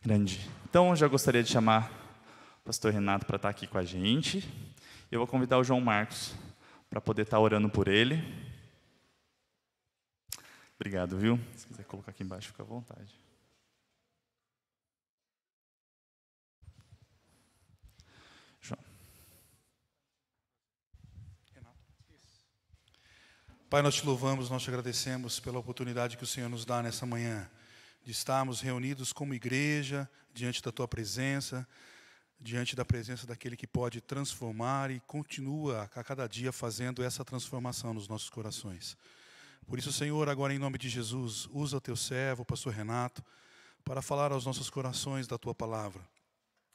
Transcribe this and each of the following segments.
Grande. Então, eu já gostaria de chamar o pastor Renato para estar aqui com a gente. Eu vou convidar o João Marcos para poder estar orando por ele. Obrigado, viu? Se quiser colocar aqui embaixo, fica à vontade. João. Pai, nós te louvamos, nós te agradecemos pela oportunidade que o Senhor nos dá nessa manhã, de estarmos reunidos como igreja, diante da Tua presença, diante da presença daquele que pode transformar e continua a cada dia fazendo essa transformação nos nossos corações. Por isso, Senhor, agora em nome de Jesus, usa o Teu servo, o pastor Renato, para falar aos nossos corações da Tua palavra.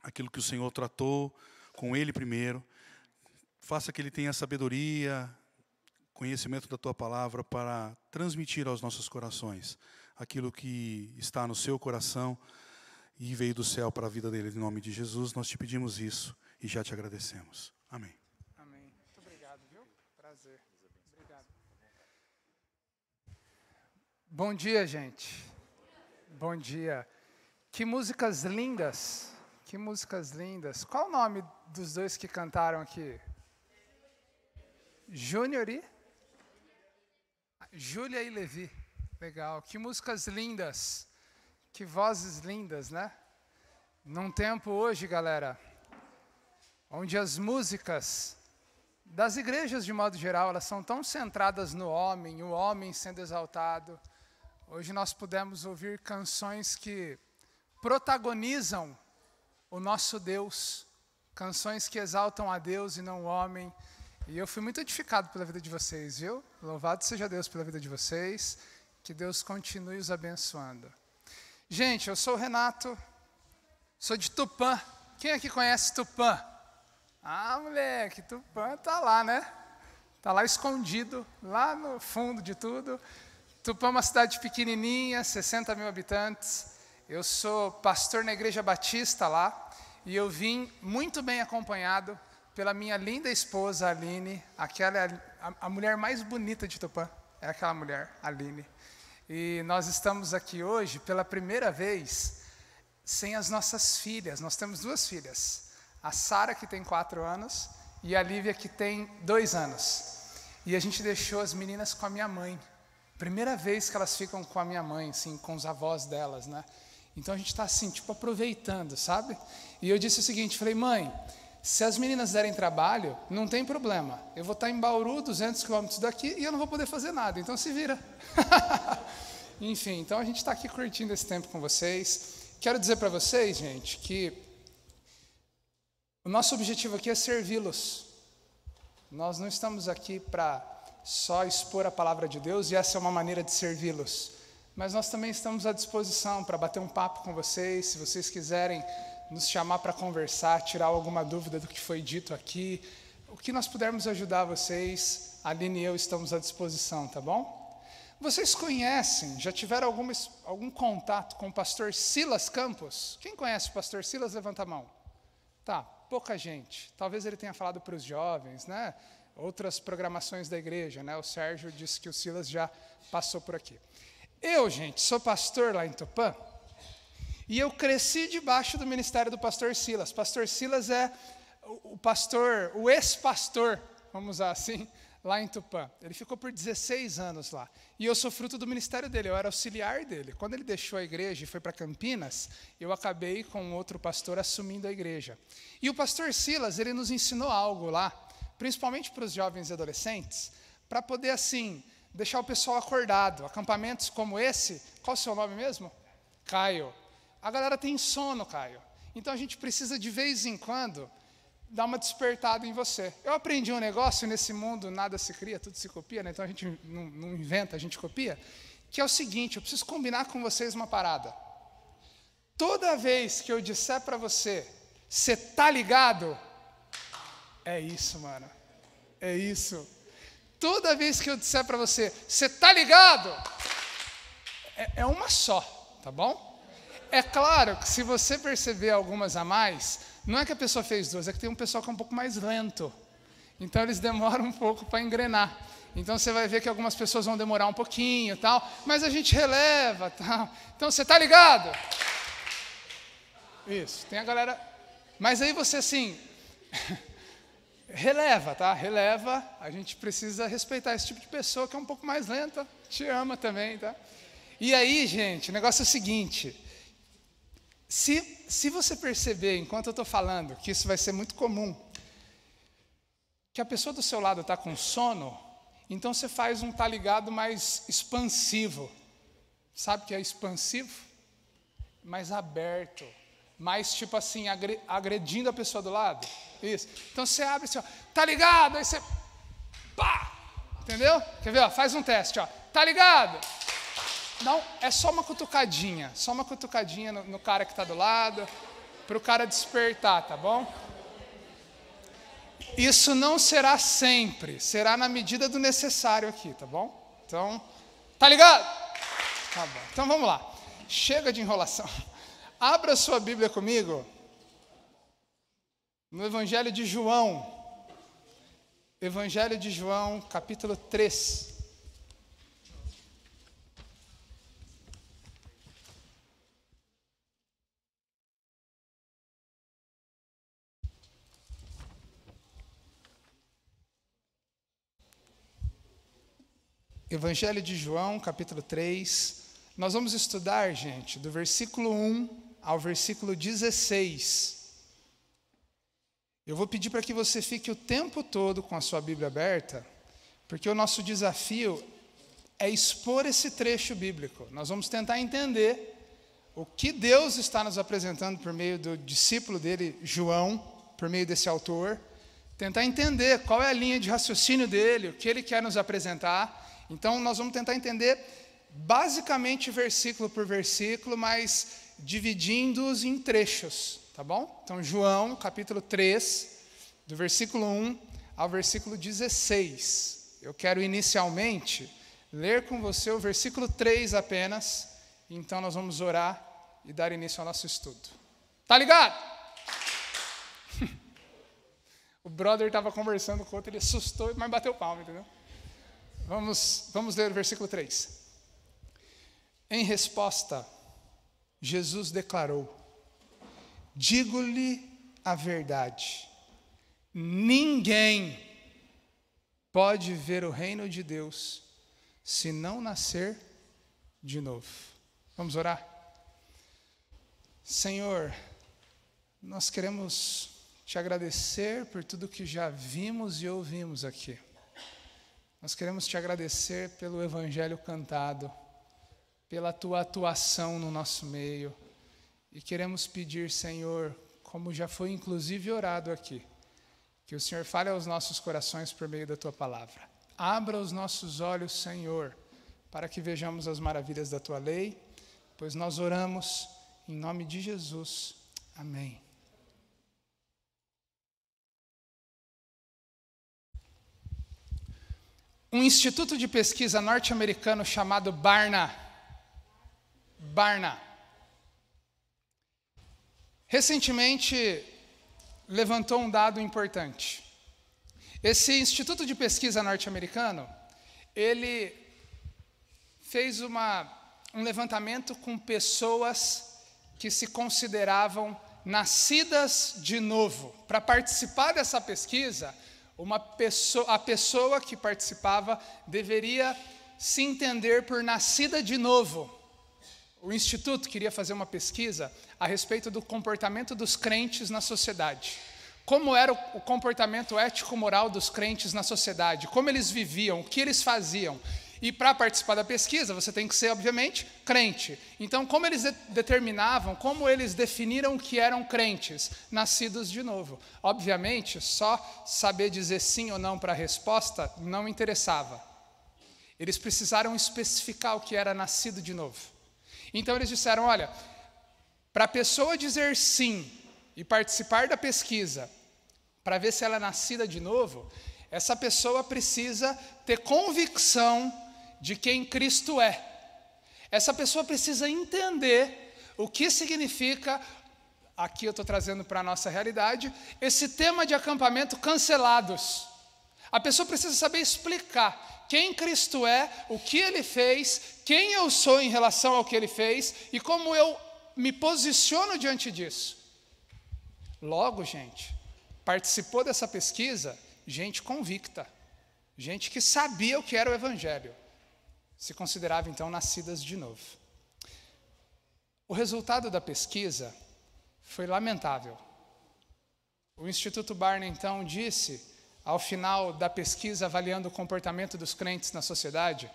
Aquilo que o Senhor tratou com ele primeiro, faça que ele tenha sabedoria, conhecimento da Tua palavra para transmitir aos nossos corações aquilo que está no seu coração e veio do céu para a vida dele. Em nome de Jesus, nós te pedimos isso e já te agradecemos. Amém. Amém. Muito obrigado, viu? Prazer. Obrigado. Bom dia, gente. Bom dia. Que músicas lindas. Que músicas lindas. Qual o nome dos dois que cantaram aqui? Júnior e? Júlia e Levi. Legal. Que músicas lindas. Que vozes lindas, né? Num tempo hoje, galera, onde as músicas das igrejas, de modo geral, elas são tão centradas no homem, o homem sendo exaltado. Hoje nós pudemos ouvir canções que protagonizam o nosso Deus, canções que exaltam a Deus e não o homem. E eu fui muito edificado pela vida de vocês, viu? Louvado seja Deus pela vida de vocês, que Deus continue os abençoando. Gente, eu sou o Renato, sou de Tupã. Quem aqui conhece Tupã? Ah, moleque, Tupã tá lá, né? Tá lá escondido, lá no fundo de tudo. Tupã é uma cidade pequenininha, 60 mil habitantes. Eu sou pastor na Igreja Batista lá e eu vim muito bem acompanhado pela minha linda esposa, Aline. Aquela é a mulher mais bonita de Tupã, é aquela mulher, Aline. E nós estamos aqui hoje pela primeira vez sem as nossas filhas. Nós temos 2 filhas, a Sara, que tem 4 anos, e a Lívia, que tem 2 anos. E a gente deixou as meninas com a minha mãe. Primeira vez que elas ficam com a minha mãe, assim, com os avós delas, né? Então a gente está assim, tipo, aproveitando, sabe? E eu disse o seguinte, falei, mãe, se as meninas derem trabalho, não tem problema. Eu vou estar em Bauru, 200 quilômetros daqui, e eu não vou poder fazer nada, então se vira. Enfim, então a gente está aqui curtindo esse tempo com vocês. Quero dizer para vocês, gente, que o nosso objetivo aqui é servi-los. Nós não estamos aqui para só expor a palavra de Deus, e essa é uma maneira de servi-los. Mas nós também estamos à disposição para bater um papo com vocês, se vocês quiserem nos chamar para conversar, tirar alguma dúvida do que foi dito aqui, o que nós pudermos ajudar vocês, a Aline e eu estamos à disposição, tá bom? Vocês conhecem, já tiveram algum contato com o pastor Silas Campos? Quem conhece o pastor Silas? Levanta a mão. Tá, pouca gente. Talvez ele tenha falado para os jovens, né? Outras programações da igreja, né? O Sérgio disse que o Silas já passou por aqui. Eu, gente, sou pastor lá em Tupã, e eu cresci debaixo do ministério do pastor Silas. Pastor Silas é o pastor, o ex-pastor, vamos usar assim, lá em Tupã. Ele ficou por 16 anos lá. E eu sou fruto do ministério dele, eu era auxiliar dele. Quando ele deixou a igreja e foi para Campinas, eu acabei com outro pastor assumindo a igreja. E o pastor Silas, ele nos ensinou algo lá, principalmente para os jovens e adolescentes, para poder, assim, deixar o pessoal acordado. Acampamentos como esse, qual o seu nome mesmo? Caio. A galera tem sono, Caio. Então a gente precisa de vez em quando dar uma despertada em você. Eu aprendi um negócio nesse mundo, nada se cria, tudo se copia, né? Então a gente não inventa, a gente copia, que é o seguinte, eu preciso combinar com vocês uma parada. Toda vez que eu disser para você, você tá ligado? É isso, mano. É isso. Toda vez que eu disser para você, você tá ligado? É uma só, tá bom? É claro que se você perceber algumas a mais, não é que a pessoa fez 2, é que tem um pessoal que é um pouco mais lento. Então eles demoram um pouco para engrenar. Então você vai ver que algumas pessoas vão demorar um pouquinho, tal, mas a gente releva, tal. Então você tá ligado? Isso, tem a galera... Mas aí você, assim... releva, tá? Releva. A gente precisa respeitar esse tipo de pessoa que é um pouco mais lenta. Te ama também, tá? E aí, gente, o negócio é o seguinte... Se você perceber, enquanto eu estou falando, que isso vai ser muito comum, que a pessoa do seu lado está com sono, então você faz um tá ligado mais expansivo. Sabe o que é expansivo? Mais aberto. Mais tipo assim, agredindo a pessoa do lado. Isso. Então você abre assim, ó, tá ligado? Aí você... pá! Entendeu? Quer ver? Ó, faz um teste, ó. Tá ligado? Não, é só uma cutucadinha. Só uma cutucadinha no cara que está do lado, para o cara despertar, tá bom? Isso não será sempre. Será na medida do necessário aqui, tá bom? Então, tá ligado? Tá bom. Então vamos lá. Chega de enrolação. Abra sua Bíblia comigo no Evangelho de João. Evangelho de João, capítulo 3. Evangelho de João, capítulo 3. Nós vamos estudar, gente, do versículo 1 ao versículo 16. Eu vou pedir para que você fique o tempo todo com a sua Bíblia aberta, porque o nosso desafio é expor esse trecho bíblico. Nós vamos tentar entender o que Deus está nos apresentando por meio do discípulo dele, João, por meio desse autor. Tentar entender qual é a linha de raciocínio dele, o que ele quer nos apresentar. Então, nós vamos tentar entender basicamente versículo por versículo, mas dividindo-os em trechos, tá bom? Então, João, capítulo 3, do versículo 1 ao versículo 16. Eu quero inicialmente ler com você o versículo 3 apenas, então nós vamos orar e dar início ao nosso estudo. Tá ligado? O brother estava conversando com o outro, ele assustou, mas bateu palma, entendeu? Vamos ler o versículo 3. Em resposta, Jesus declarou: digo-lhe a verdade, ninguém pode ver o reino de Deus se não nascer de novo. Vamos orar? Senhor, nós queremos te agradecer por tudo que já vimos e ouvimos aqui. Nós queremos te agradecer pelo evangelho cantado, pela tua atuação no nosso meio. E queremos pedir, Senhor, como já foi inclusive orado aqui, que o Senhor fale aos nossos corações por meio da tua palavra. Abra os nossos olhos, Senhor, para que vejamos as maravilhas da tua lei, pois nós oramos em nome de Jesus. Amém. Um instituto de pesquisa norte-americano chamado Barna, recentemente levantou um dado importante. Esse instituto de pesquisa norte-americano, ele fez um levantamento com pessoas que se consideravam nascidas de novo. Para participar dessa pesquisa, a pessoa que participava deveria se entender por nascida de novo. O Instituto queria fazer uma pesquisa a respeito do comportamento dos crentes na sociedade. Como era o comportamento ético-moral dos crentes na sociedade, como eles viviam, o que eles faziam. E para participar da pesquisa, você tem que ser, obviamente, crente. Então, como eles determinavam, como eles definiram que eram crentes, nascidos de novo? Obviamente, só saber dizer sim ou não para a resposta não interessava. Eles precisaram especificar o que era nascido de novo. Então, eles disseram, olha, para a pessoa dizer sim e participar da pesquisa, para ver se ela é nascida de novo, essa pessoa precisa ter convicção de quem Cristo é. Essa pessoa precisa entender o que significa, aqui eu estou trazendo para a nossa realidade, esse tema de acampamento cancelados. A pessoa precisa saber explicar quem Cristo é, o que Ele fez, quem eu sou em relação ao que Ele fez e como eu me posiciono diante disso. Logo, gente, participou dessa pesquisa gente convicta, gente que sabia o que era o Evangelho, se considerava então nascidas de novo. O resultado da pesquisa foi lamentável. O Instituto Barna então disse, ao final da pesquisa avaliando o comportamento dos crentes na sociedade,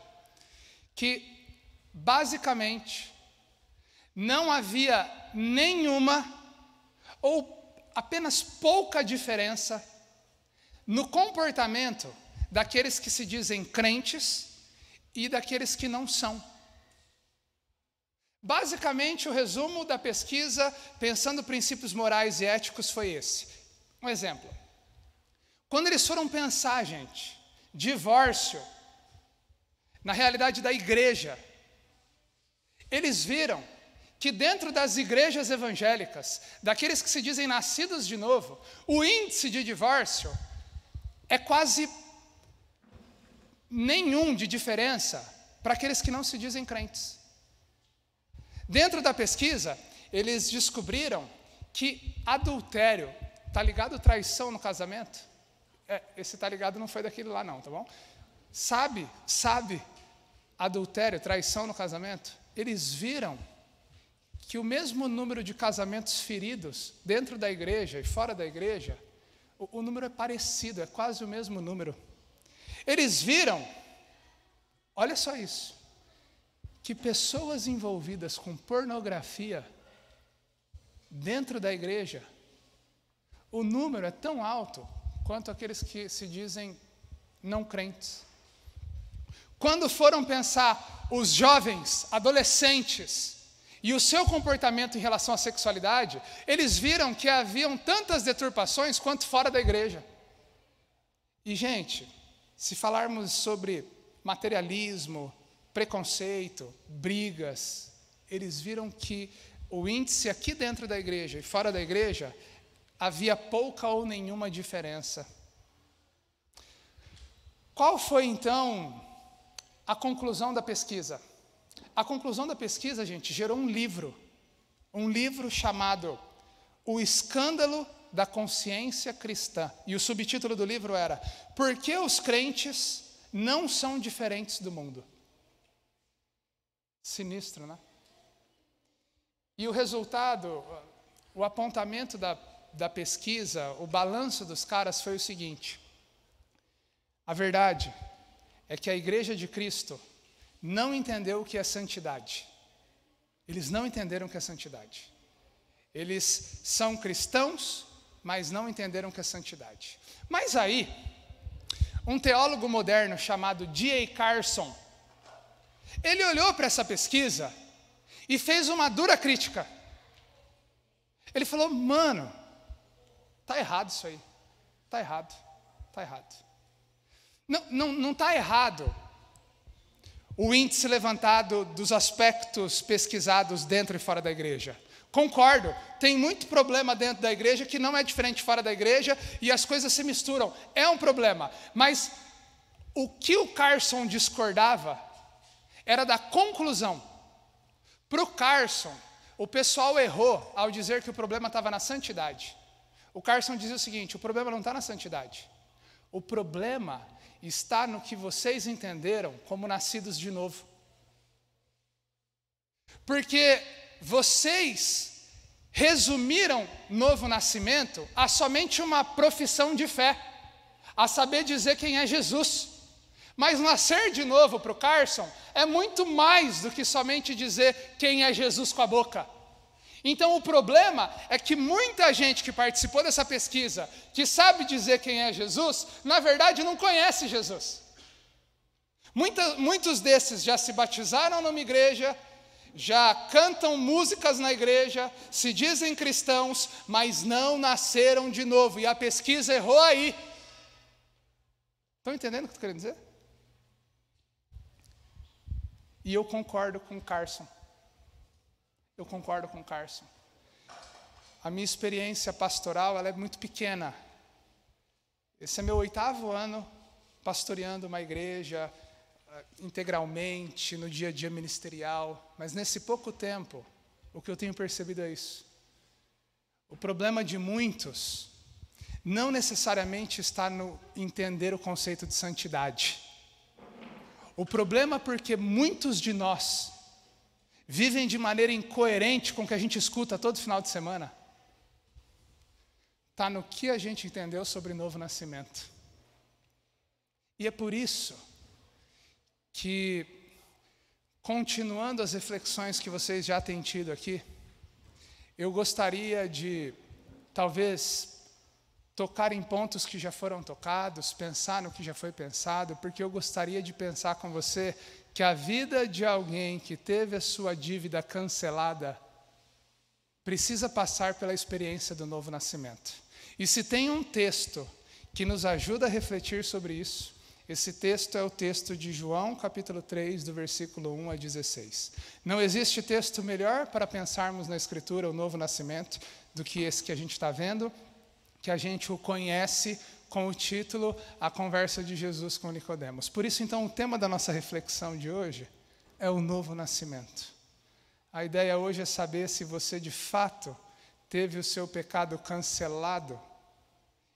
que basicamente não havia nenhuma ou apenas pouca diferença no comportamento daqueles que se dizem crentes e daqueles que não são. Basicamente, o resumo da pesquisa, pensando princípios morais e éticos, foi esse. Um exemplo. Quando eles foram pensar, gente, divórcio, na realidade da igreja, eles viram que dentro das igrejas evangélicas, daqueles que se dizem nascidos de novo, o índice de divórcio é quase nenhum de diferença para aqueles que não se dizem crentes. Dentro da pesquisa, eles descobriram que adultério, tá ligado traição no casamento? Esse tá ligado não foi daquele lá não, tá bom? Sabe, adultério, traição no casamento? Eles viram que o mesmo número de casamentos feridos dentro da igreja e fora da igreja, o número é parecido, é quase o mesmo número. Eles viram, olha só isso, que pessoas envolvidas com pornografia dentro da igreja, o número é tão alto quanto aqueles que se dizem não crentes. Quando foram pensar os jovens, adolescentes, e o seu comportamento em relação à sexualidade, eles viram que haviam tantas deturpações quanto fora da igreja. E, gente, se falarmos sobre materialismo, preconceito, brigas, eles viram que o índice aqui dentro da igreja e fora da igreja havia pouca ou nenhuma diferença. Qual foi, então, a conclusão da pesquisa? A conclusão da pesquisa, gente, gerou um livro chamado O Escândalo da Consciência Cristã. E o subtítulo do livro era Por que os crentes não são diferentes do mundo? Sinistro, né? E o resultado, o apontamento da pesquisa, o balanço dos caras foi o seguinte: a verdade é que a Igreja de Cristo não entendeu o que é santidade. Eles não entenderam o que é santidade. Eles são cristãos, mas não entenderam o que é santidade. Mas aí, um teólogo moderno chamado D.A. Carson, ele olhou para essa pesquisa e fez uma dura crítica. Ele falou, mano, tá errado isso aí. Tá errado. Não tá errado o índice levantado dos aspectos pesquisados dentro e fora da igreja. Concordo, tem muito problema dentro da igreja que não é diferente fora da igreja e as coisas se misturam. É um problema, mas o que o Carson discordava era da conclusão. Para o Carson, o pessoal errou ao dizer que o problema estava na santidade. O Carson dizia o seguinte, o problema não está na santidade. O problema está no que vocês entenderam como nascidos de novo. Porque vocês resumiram novo nascimento a somente uma profissão de fé, a saber dizer quem é Jesus. Mas nascer de novo para o Carson é muito mais do que somente dizer quem é Jesus com a boca. Então o problema é que muita gente que participou dessa pesquisa, que sabe dizer quem é Jesus, na verdade não conhece Jesus. Muitos desses já se batizaram numa igreja, já cantam músicas na igreja, se dizem cristãos, mas não nasceram de novo. E a pesquisa errou aí. Estão entendendo o que eu estou querendo dizer? E eu concordo com o Carson. A minha experiência pastoral, ela é muito pequena. Esse é meu 8º ano pastoreando uma igreja integralmente, no dia a dia ministerial. Mas nesse pouco tempo, o que eu tenho percebido é isso. O problema de muitos não necessariamente está no entender o conceito de santidade. O problema é porque muitos de nós vivem de maneira incoerente com o que a gente escuta todo final de semana. Está no que a gente entendeu sobre novo nascimento. E é por isso que, continuando as reflexões que vocês já têm tido aqui, eu gostaria de, talvez, tocar em pontos que já foram tocados, pensar no que já foi pensado, porque eu gostaria de pensar com você que a vida de alguém que teve a sua dívida cancelada precisa passar pela experiência do novo nascimento. E se tem um texto que nos ajuda a refletir sobre isso, esse texto é o texto de João, capítulo 3, do versículo 1 a 16. Não existe texto melhor para pensarmos na Escritura, o novo nascimento, do que esse que a gente está vendo, que a gente o conhece com o título A Conversa de Jesus com Nicodemos. Por isso, então, o tema da nossa reflexão de hoje é o novo nascimento. A ideia hoje é saber se você, de fato, teve o seu pecado cancelado,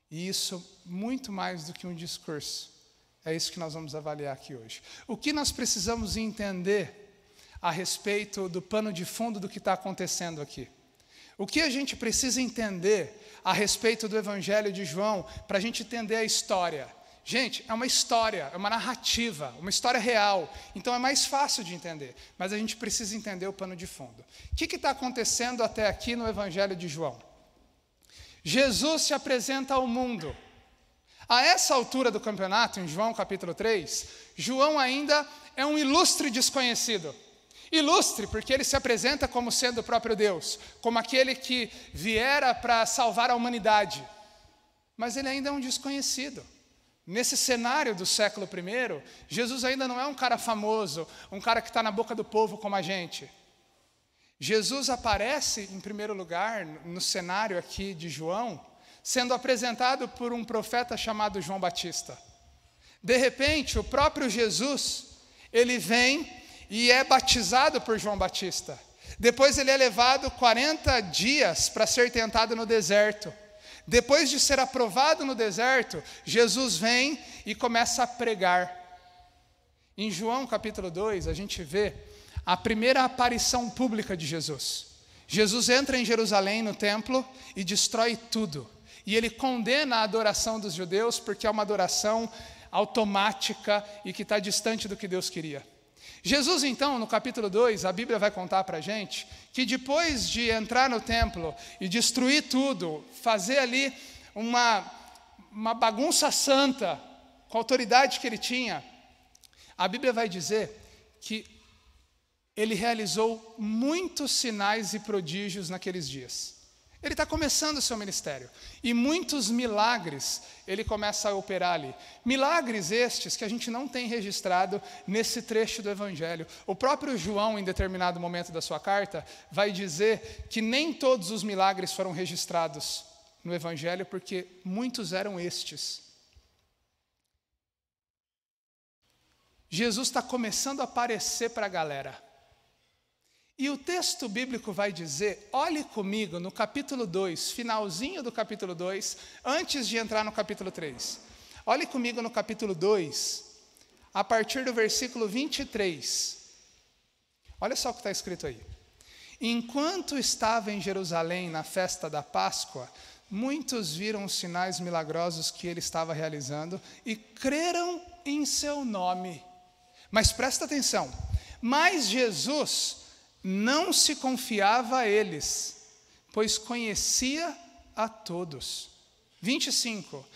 e isso muito mais do que um discurso. É isso que nós vamos avaliar aqui hoje. O que nós precisamos entender a respeito do pano de fundo do que está acontecendo aqui? O que a gente precisa entender a respeito do Evangelho de João para a gente entender a história? Gente, é uma história, é uma narrativa, uma história real. Então é mais fácil de entender, mas a gente precisa entender o pano de fundo. O que está acontecendo até aqui no Evangelho de João? Jesus se apresenta ao mundo. A essa altura do campeonato, em João capítulo 3, João ainda é um ilustre desconhecido. Ilustre porque ele se apresenta como sendo o próprio Deus, como aquele que viera para salvar a humanidade. Mas ele ainda é um desconhecido. Nesse cenário do século I, Jesus ainda não é um cara famoso, um cara que está na boca do povo como a gente. Jesus aparece, em primeiro lugar, no cenário aqui de João, sendo apresentado por um profeta chamado João Batista. De repente, o próprio Jesus, ele vem e é batizado por João Batista. Depois ele é levado 40 dias para ser tentado no deserto. Depois de ser aprovado no deserto, Jesus vem e começa a pregar. Em João capítulo 2, a gente vê a primeira aparição pública de Jesus. Jesus entra em Jerusalém, no templo, e destrói tudo. E ele condena a adoração dos judeus, porque é uma adoração automática e que está distante do que Deus queria. Jesus, então, no capítulo 2, a Bíblia vai contar para a gente que depois de entrar no templo e destruir tudo, fazer ali uma bagunça santa, com a autoridade que ele tinha, a Bíblia vai dizer que ele realizou muitos sinais e prodígios naqueles dias. Ele está começando o seu ministério. E muitos milagres ele começa a operar ali. Milagres estes que a gente não tem registrado nesse trecho do Evangelho. O próprio João, em determinado momento da sua carta, vai dizer que nem todos os milagres foram registrados no Evangelho, porque muitos eram estes. Jesus está começando a aparecer para a galera. E o texto bíblico vai dizer, olhe comigo no capítulo 2, finalzinho do capítulo 2, antes de entrar no capítulo 3. Olhe comigo no capítulo 2, a partir do versículo 23. Olha só o que está escrito aí. Enquanto estava em Jerusalém na festa da Páscoa, muitos viram os sinais milagrosos que ele estava realizando e creram em seu nome. Mas presta atenção, mas Jesus não se confiava a eles, pois conhecia a todos. 25.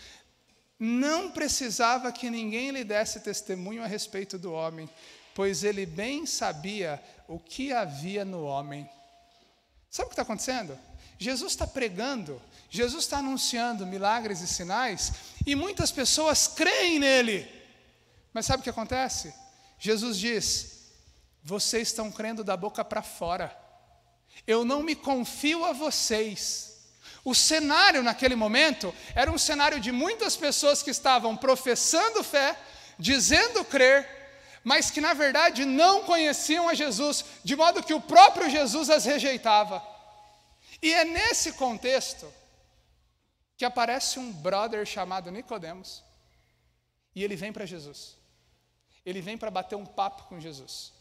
Não precisava que ninguém lhe desse testemunho a respeito do homem, pois ele bem sabia o que havia no homem. Sabe o que está acontecendo? Jesus está pregando, Jesus está anunciando milagres e sinais, e muitas pessoas creem nele. Mas sabe o que acontece? Jesus diz: vocês estão crendo da boca para fora. Eu não me confio a vocês. O cenário naquele momento era um cenário de muitas pessoas que estavam professando fé, dizendo crer, mas que na verdade não conheciam a Jesus, de modo que o próprio Jesus as rejeitava. E é nesse contexto que aparece um brother chamado Nicodemos, e ele vem para Jesus. Ele vem para bater um papo com Jesus.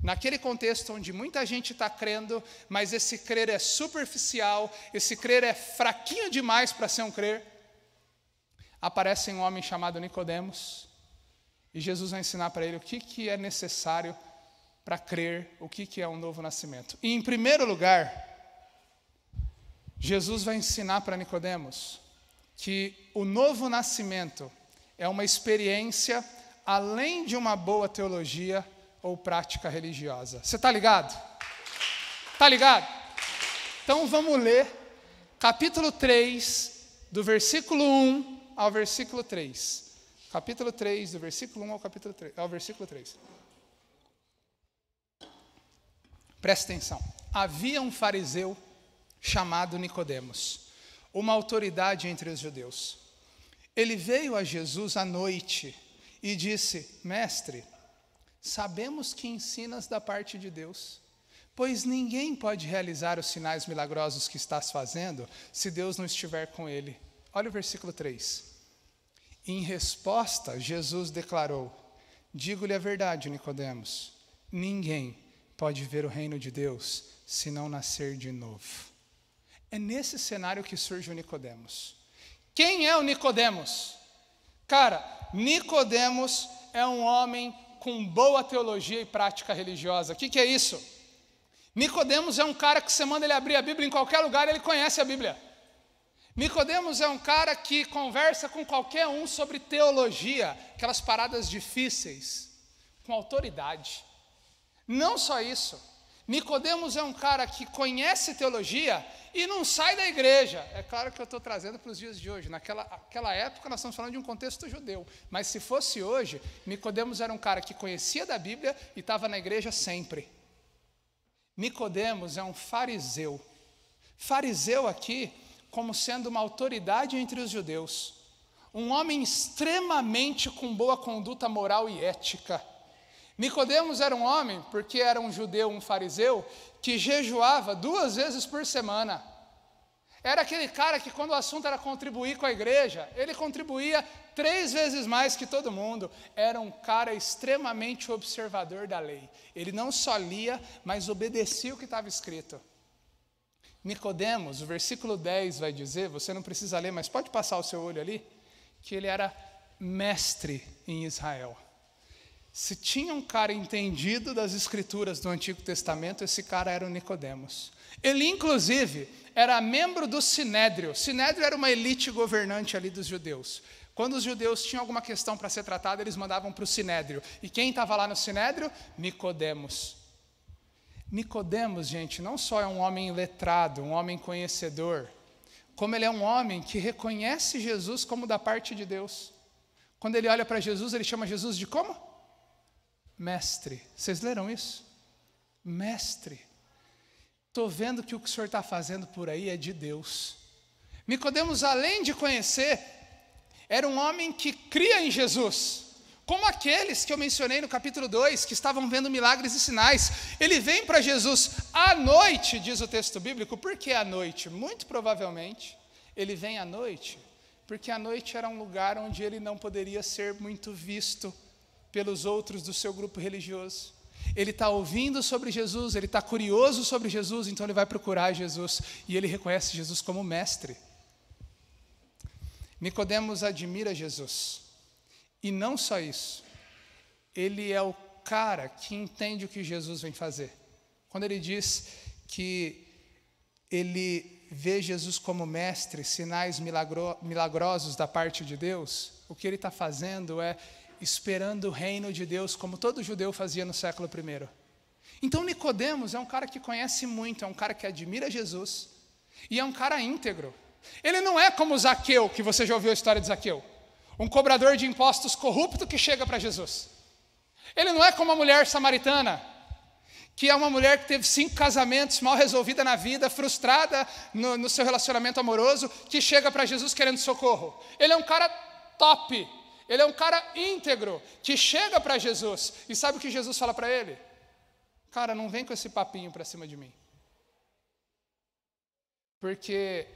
Naquele contexto onde muita gente está crendo, mas esse crer é superficial, esse crer é fraquinho demais para ser um crer, aparece um homem chamado Nicodemos, e Jesus vai ensinar para ele o que é necessário para crer, o que é um novo nascimento. E em primeiro lugar, Jesus vai ensinar para Nicodemos que o novo nascimento é uma experiência além de uma boa teologia ou prática religiosa. Você está ligado? Está ligado? Então vamos ler capítulo 3, do versículo 1 ao versículo 3. Capítulo 3, do versículo 1 ao versículo 3. Presta atenção. Havia um fariseu chamado Nicodemos, uma autoridade entre os judeus. Ele veio a Jesus à noite e disse: Mestre, sabemos que ensinas da parte de Deus, pois ninguém pode realizar os sinais milagrosos que estás fazendo se Deus não estiver com ele. Olha o versículo 3. Em resposta, Jesus declarou: Digo-lhe a verdade, Nicodemos, ninguém pode ver o reino de Deus se não nascer de novo. É nesse cenário que surge o Nicodemos. Quem é o Nicodemos? Cara, Nicodemos é um homem com boa teologia e prática religiosa. O que é isso? Nicodemos é um cara que você manda ele abrir a Bíblia em qualquer lugar, ele conhece a Bíblia. Nicodemos é um cara que conversa com qualquer um sobre teologia, aquelas paradas difíceis, com autoridade. Não só isso, Nicodemos é um cara que conhece teologia e não sai da igreja. É claro que eu estou trazendo para os dias de hoje. Naquela época nós estamos falando de um contexto judeu. Mas se fosse hoje, Nicodemos era um cara que conhecia da Bíblia e estava na igreja sempre. Nicodemos é um fariseu. Fariseu aqui como sendo uma autoridade entre os judeus. Um homem extremamente com boa conduta moral e ética. Nicodemos era um homem, porque era um judeu, um fariseu, que jejuava 2 vezes por semana. Era aquele cara que, quando o assunto era contribuir com a igreja, ele contribuía 3 vezes mais que todo mundo. Era um cara extremamente observador da lei. Ele não só lia, mas obedecia o que estava escrito. Nicodemos, o versículo 10 vai dizer, você não precisa ler, mas pode passar o seu olho ali, que ele era mestre em Israel. Se tinha um cara entendido das escrituras do Antigo Testamento, esse cara era o Nicodemos. Ele, inclusive, era membro do Sinédrio. Sinédrio era uma elite governante ali dos judeus. Quando os judeus tinham alguma questão para ser tratada, eles mandavam para o Sinédrio. E quem estava lá no Sinédrio? Nicodemos. Nicodemos, gente, não só é um homem letrado, um homem conhecedor, como ele é um homem que reconhece Jesus como da parte de Deus. Quando ele olha para Jesus, ele chama Jesus de como? Mestre. Vocês leram isso? Mestre. Estou vendo que o que o senhor está fazendo por aí é de Deus. Nicodemos, além de conhecer, era um homem que cria em Jesus, como aqueles que eu mencionei no capítulo 2, que estavam vendo milagres e sinais. Ele vem para Jesus à noite, diz o texto bíblico. Por que à noite? Muito provavelmente, ele vem à noite, porque a noite era um lugar onde ele não poderia ser muito visto pelos outros do seu grupo religioso. Ele está ouvindo sobre Jesus, ele está curioso sobre Jesus, então ele vai procurar Jesus, e ele reconhece Jesus como mestre. Nicodemos admira Jesus, e não só isso, ele é o cara que entende o que Jesus vem fazer. Quando ele diz que ele vê Jesus como mestre, sinais milagrosos da parte de Deus, o que ele está fazendo é esperando o reino de Deus, como todo judeu fazia no século I. Então Nicodemos é um cara que conhece muito, é um cara que admira Jesus, e é um cara íntegro. Ele não é como Zaqueu, que você já ouviu a história de Zaqueu, um cobrador de impostos corrupto que chega para Jesus. Ele não é como a mulher samaritana, que é uma mulher que teve 5 casamentos, mal resolvida na vida, frustrada no seu relacionamento amoroso, que chega para Jesus querendo socorro. Ele é um cara top. Ele é um cara íntegro, que chega para Jesus, e sabe o que Jesus fala para ele? Cara, não vem com esse papinho para cima de mim. Porque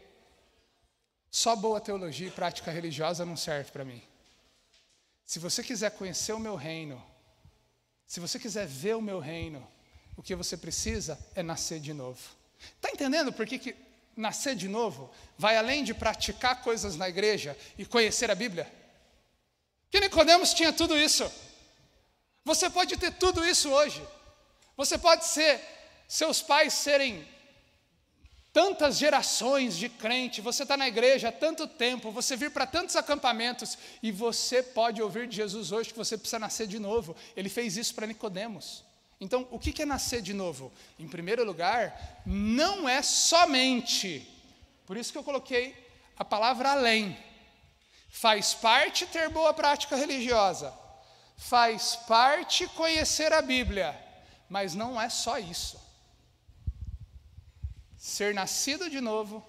só boa teologia e prática religiosa não serve para mim. Se você quiser conhecer o meu reino, se você quiser ver o meu reino, o que você precisa é nascer de novo. Está entendendo por que nascer de novo vai além de praticar coisas na igreja e conhecer a Bíblia? Que Nicodemos tinha tudo isso. Você pode ter tudo isso hoje. Você pode ser, seus pais serem tantas gerações de crente, você está na igreja há tanto tempo, você vir para tantos acampamentos, e você pode ouvir de Jesus hoje que você precisa nascer de novo. Ele fez isso para Nicodemos. Então, o que é nascer de novo? Em primeiro lugar, não é somente, por isso que eu coloquei a palavra além. Faz parte ter boa prática religiosa, faz parte conhecer a Bíblia, mas não é só isso. Ser nascido de novo,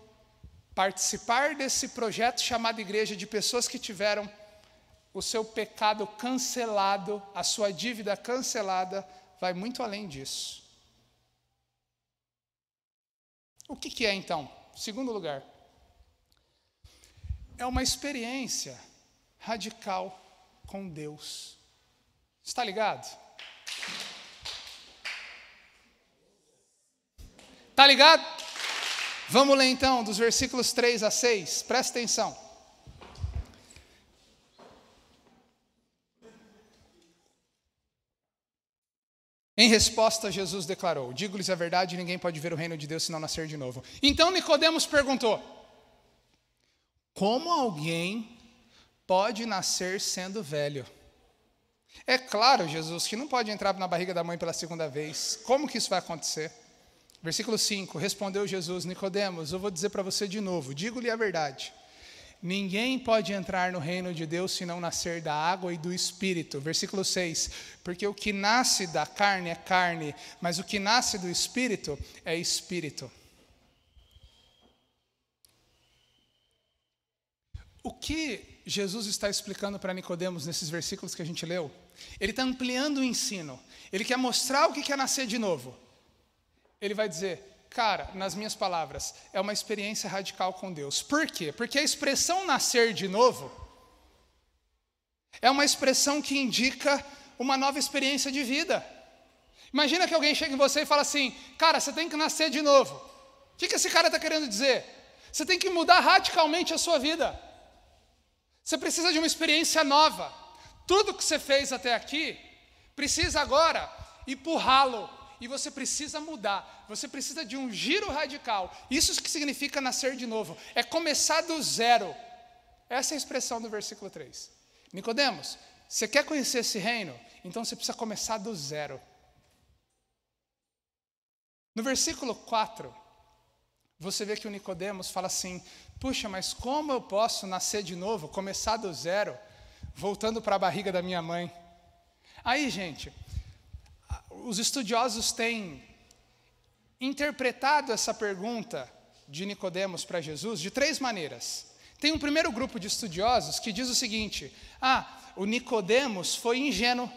participar desse projeto chamado igreja de pessoas que tiveram o seu pecado cancelado, a sua dívida cancelada, vai muito além disso. O que é então? Segundo lugar, é uma experiência radical com Deus. Está ligado? Está ligado? Vamos ler então dos versículos 3 a 6, presta atenção. Em resposta, Jesus declarou: digo-lhes a verdade, ninguém pode ver o reino de Deus se não nascer de novo. Então Nicodemos perguntou: como alguém pode nascer sendo velho? É claro, Jesus, que não pode entrar na barriga da mãe pela segunda vez. Como que isso vai acontecer? Versículo 5, respondeu Jesus: Nicodemos, eu vou dizer para você de novo, digo-lhe a verdade. Ninguém pode entrar no reino de Deus se não nascer da água e do Espírito. Versículo 6, porque o que nasce da carne é carne, mas o que nasce do Espírito é Espírito. O que Jesus está explicando para Nicodemos nesses versículos que a gente leu? Ele está ampliando o ensino. Ele quer mostrar o que é nascer de novo. Ele vai dizer, cara, nas minhas palavras, é uma experiência radical com Deus. Por quê? Porque a expressão nascer de novo é uma expressão que indica uma nova experiência de vida. Imagina que alguém chega em você e fala assim, cara, você tem que nascer de novo. O que esse cara está querendo dizer? Você tem que mudar radicalmente a sua vida. Você precisa de uma experiência nova. Tudo que você fez até aqui precisa agora ir para o ralo. E você precisa mudar, você precisa de um giro radical. Isso que significa nascer de novo, é começar do zero. Essa é a expressão do versículo 3. Nicodemos, você quer conhecer esse reino? Então você precisa começar do zero. No versículo 4, você vê que o Nicodemos fala assim, puxa, mas como eu posso nascer de novo, começar do zero, voltando para a barriga da minha mãe? Aí, gente, os estudiosos têm interpretado essa pergunta de Nicodemos para Jesus de 3 maneiras. Tem um primeiro grupo de estudiosos que diz o seguinte, o Nicodemos foi ingênuo.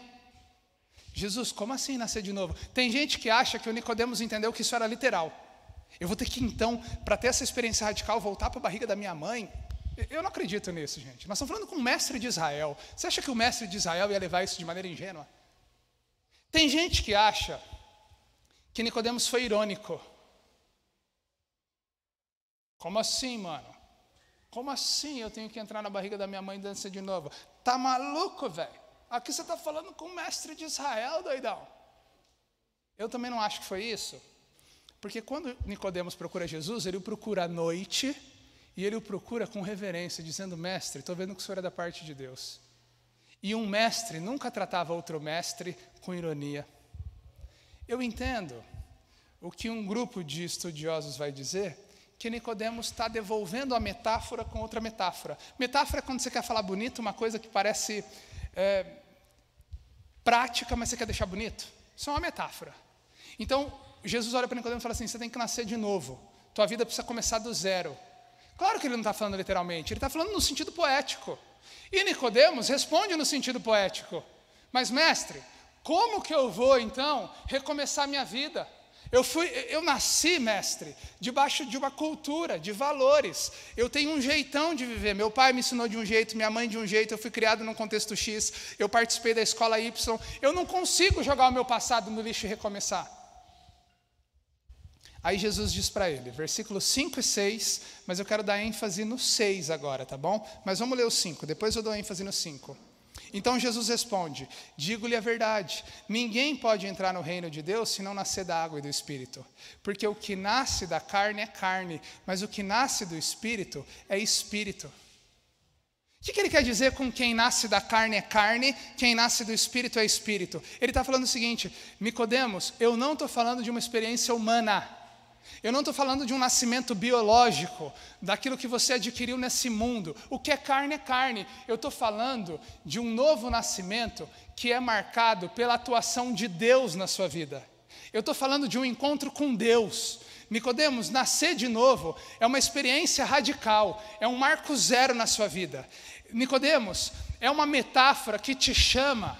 Jesus, como assim nascer de novo? Tem gente que acha que o Nicodemos entendeu que isso era literal. Eu vou ter que então, para ter essa experiência radical, voltar para a barriga da minha mãe? Eu não acredito nisso, gente. Nós estamos falando com um mestre de Israel. Você acha que o mestre de Israel ia levar isso de maneira ingênua? Tem gente que acha que Nicodemos foi irônico. Como assim, mano? Como assim eu tenho que entrar na barriga da minha mãe e dançar de novo? Tá maluco, velho? Aqui você está falando com o mestre de Israel, doidão. Eu também não acho que foi isso. Porque quando Nicodemos procura Jesus, ele o procura à noite e ele o procura com reverência, dizendo, mestre, estou vendo que o senhor é da parte de Deus. E um mestre nunca tratava outro mestre com ironia. Eu entendo o que um grupo de estudiosos vai dizer, que Nicodemos está devolvendo a metáfora com outra metáfora. Metáfora é quando você quer falar bonito, uma coisa que parece prática, mas você quer deixar bonito. Isso é uma metáfora. Então, Jesus olha para Nicodemos e fala assim, você tem que nascer de novo. Tua vida precisa começar do zero. Claro que ele não está falando literalmente, ele está falando no sentido poético. E Nicodemos responde no sentido poético. Mas, mestre, como que eu vou, então, recomeçar minha vida? Eu nasci, mestre, debaixo de uma cultura, de valores. Eu tenho um jeitão de viver. Meu pai me ensinou de um jeito, minha mãe de um jeito, eu fui criado num contexto X, eu participei da escola Y. Eu não consigo jogar o meu passado no lixo e recomeçar. Aí Jesus diz para ele, versículos 5 e 6, mas eu quero dar ênfase no 6 agora, tá bom? Mas vamos ler o 5, depois eu dou ênfase no 5. Então Jesus responde, digo-lhe a verdade, ninguém pode entrar no reino de Deus se não nascer da água e do Espírito. Porque o que nasce da carne é carne, mas o que nasce do Espírito é Espírito. O que ele quer dizer com quem nasce da carne é carne, quem nasce do Espírito é Espírito? Ele está falando o seguinte, Nicodemos, eu não estou falando de uma experiência humana. Eu não estou falando de um nascimento biológico, daquilo que você adquiriu nesse mundo. O que é carne é carne. Eu estou falando de um novo nascimento que é marcado pela atuação de Deus na sua vida. Eu estou falando de um encontro com Deus. Nicodemos, nascer de novo é uma experiência radical, é um marco zero na sua vida. Nicodemos, é uma metáfora que te chama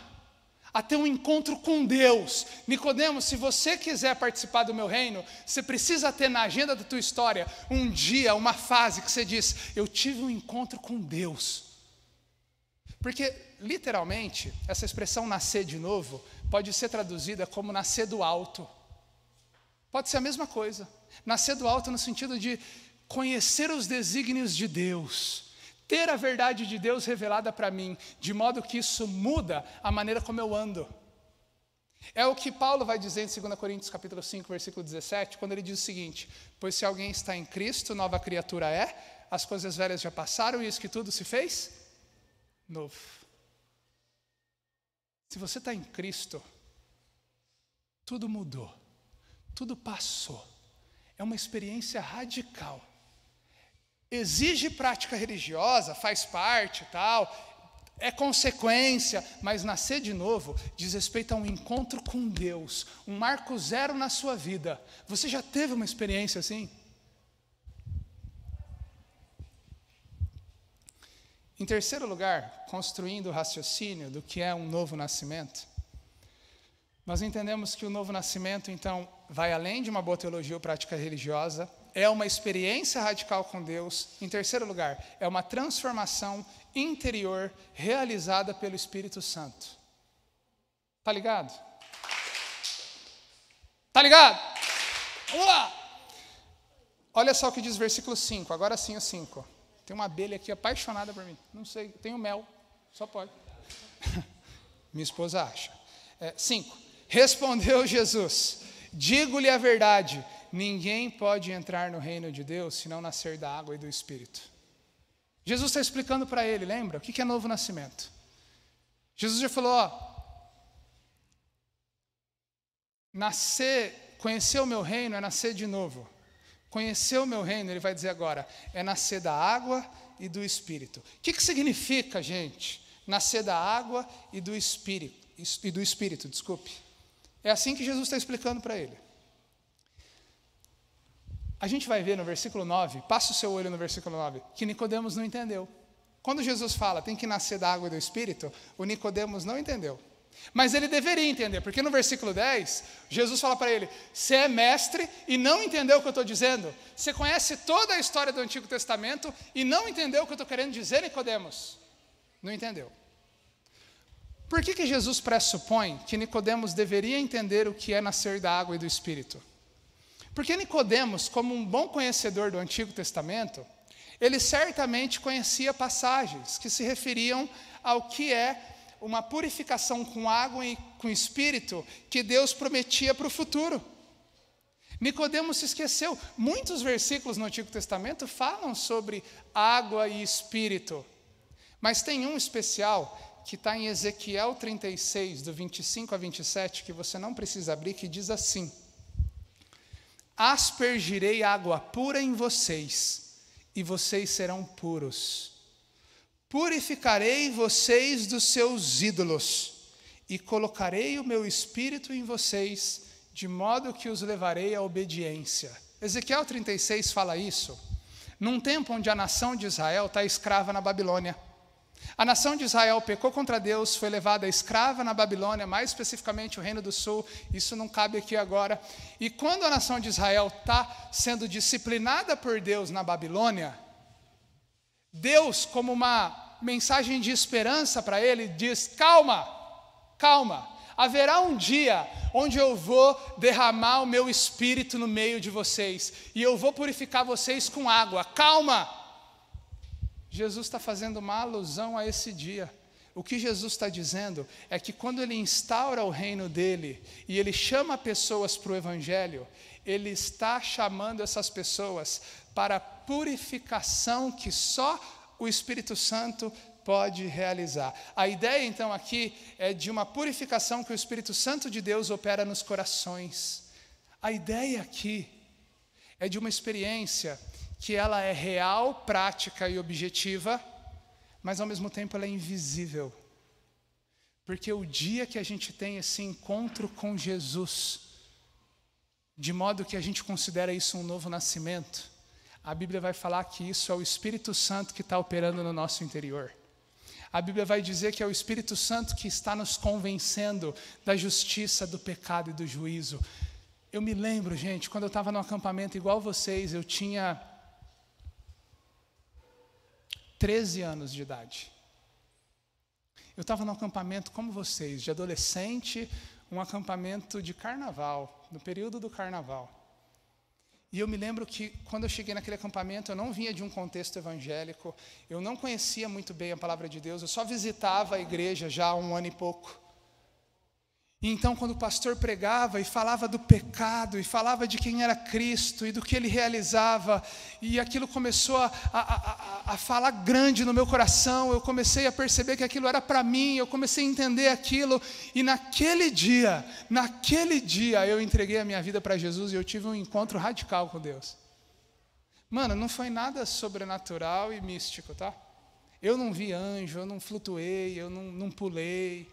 a ter um encontro com Deus. Nicodemos, se você quiser participar do meu reino, você precisa ter na agenda da tua história um dia, uma fase que você diz, eu tive um encontro com Deus. Porque, literalmente, essa expressão nascer de novo pode ser traduzida como nascer do alto. Pode ser a mesma coisa. Nascer do alto no sentido de conhecer os desígnios de Deus, ter a verdade de Deus revelada para mim, de modo que isso muda a maneira como eu ando. É o que Paulo vai dizer em 2 Coríntios capítulo 5, versículo 17, quando ele diz o seguinte, pois se alguém está em Cristo, nova criatura é, as coisas velhas já passaram e isso que tudo se fez novo. Se você está em Cristo, tudo mudou, tudo passou. É uma experiência radical. Exige prática religiosa, faz parte, tal, é consequência, mas nascer de novo diz respeito a um encontro com Deus, um marco zero na sua vida. Você já teve uma experiência assim? Em terceiro lugar, construindo o raciocínio do que é um novo nascimento, nós entendemos que o novo nascimento, então, vai além de uma boa teologia ou prática religiosa, é uma experiência radical com Deus. Em terceiro lugar, é uma transformação interior realizada pelo Espírito Santo. Tá ligado? Tá ligado? Vamos lá! Olha só o que diz o versículo 5, agora sim o 5. Tem uma abelha aqui apaixonada por mim. Não sei, tenho mel, só pode. Minha esposa acha. 5. Respondeu Jesus, digo-lhe a verdade, ninguém pode entrar no reino de Deus se não nascer da água e do Espírito. Jesus está explicando para ele, lembra? O que é novo nascimento? Jesus já falou, conhecer o meu reino é nascer de novo. Conhecer o meu reino, ele vai dizer agora, é nascer da água e do Espírito. O que significa, gente? Nascer da água e do Espírito, desculpe. É assim que Jesus está explicando para ele. A gente vai ver no versículo 9, passa o seu olho no versículo 9, que Nicodemos não entendeu. Quando Jesus fala, tem que nascer da água e do Espírito, o Nicodemos não entendeu. Mas ele deveria entender, porque no versículo 10, Jesus fala para ele, você é mestre e não entendeu o que eu estou dizendo? Você conhece toda a história do Antigo Testamento e não entendeu o que eu estou querendo dizer, Nicodemos? Não entendeu. Por que Jesus pressupõe que Nicodemos deveria entender o que é nascer da água e do Espírito? Porque Nicodemos, como um bom conhecedor do Antigo Testamento, ele certamente conhecia passagens que se referiam ao que é uma purificação com água e com Espírito que Deus prometia para o futuro. Nicodemos se esqueceu. Muitos versículos no Antigo Testamento falam sobre água e Espírito, mas tem um especial que está em Ezequiel 36, do 25 a 27, que você não precisa abrir, que diz assim, aspergirei água pura em vocês, e vocês serão puros. Purificarei vocês dos seus ídolos, e colocarei o meu espírito em vocês, de modo que os levarei à obediência. Ezequiel 36 fala isso, num tempo onde a nação de Israel está escrava na Babilônia. A nação de Israel pecou contra Deus, foi levada escrava na Babilônia, mais especificamente o Reino do Sul, isso não cabe aqui agora. E quando a nação de Israel está sendo disciplinada por Deus na Babilônia, Deus, como uma mensagem de esperança para ele, diz: calma, calma, haverá um dia onde eu vou derramar o meu espírito no meio de vocês, e eu vou purificar vocês com água, calma. Jesus está fazendo uma alusão a esse dia. O que Jesus está dizendo é que quando Ele instaura o reino dEle e Ele chama pessoas para o Evangelho, Ele está chamando essas pessoas para a purificação que só o Espírito Santo pode realizar. A ideia então aqui é de uma purificação que o Espírito Santo de Deus opera nos corações. A ideia aqui é de uma experiência que ela é real, prática e objetiva, mas ao mesmo tempo ela é invisível. Porque o dia que a gente tem esse encontro com Jesus, de modo que a gente considera isso um novo nascimento, a Bíblia vai falar que isso é o Espírito Santo que está operando no nosso interior. A Bíblia vai dizer que é o Espírito Santo que está nos convencendo da justiça, do pecado e do juízo. Eu me lembro, gente, quando eu estava no acampamento igual vocês, eu tinha 13 anos de idade. Eu estava no acampamento como vocês, de adolescente, um acampamento de carnaval, no período do carnaval. E eu me lembro que quando eu cheguei naquele acampamento, eu não vinha de um contexto evangélico, eu não conhecia muito bem a palavra de Deus, eu só visitava a igreja já há 1 ano e pouco. E então, quando o pastor pregava e falava do pecado, e falava de quem era Cristo, e do que Ele realizava, e aquilo começou a falar grande no meu coração, eu comecei a perceber que aquilo era para mim, eu comecei a entender aquilo, e naquele dia, eu entreguei a minha vida para Jesus, e eu tive um encontro radical com Deus. Mano, não foi nada sobrenatural e místico, tá? Eu não vi anjo, eu não flutuei, eu não pulei.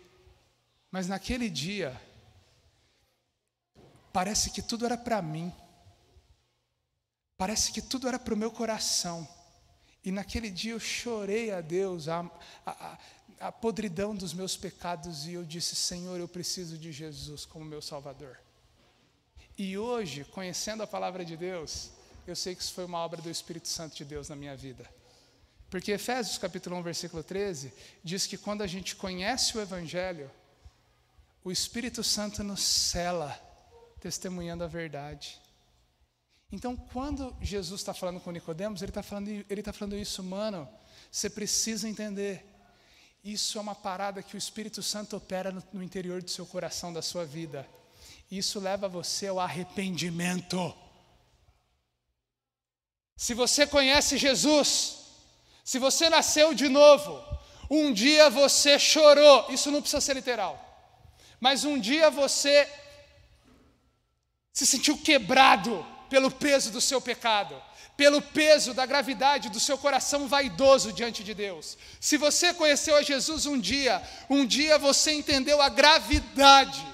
Mas naquele dia, parece que tudo era para mim. Parece que tudo era para o meu coração. E naquele dia eu chorei a Deus a podridão dos meus pecados. E eu disse: Senhor, eu preciso de Jesus como meu Salvador. E hoje, conhecendo a palavra de Deus, eu sei que isso foi uma obra do Espírito Santo de Deus na minha vida. Porque Efésios capítulo 1, versículo 13, diz que quando a gente conhece o Evangelho, o Espírito Santo nos sela, testemunhando a verdade. Então, quando Jesus está falando com Nicodemos, ele está falando isso, mano, você precisa entender. Isso é uma parada que o Espírito Santo opera no interior do seu coração, da sua vida. Isso leva você ao arrependimento. Se você conhece Jesus, se você nasceu de novo, um dia você chorou, isso não precisa ser literal. Mas um dia você se sentiu quebrado pelo peso do seu pecado, pelo peso da gravidade do seu coração vaidoso diante de Deus. Se você conheceu a Jesus um dia você entendeu a gravidade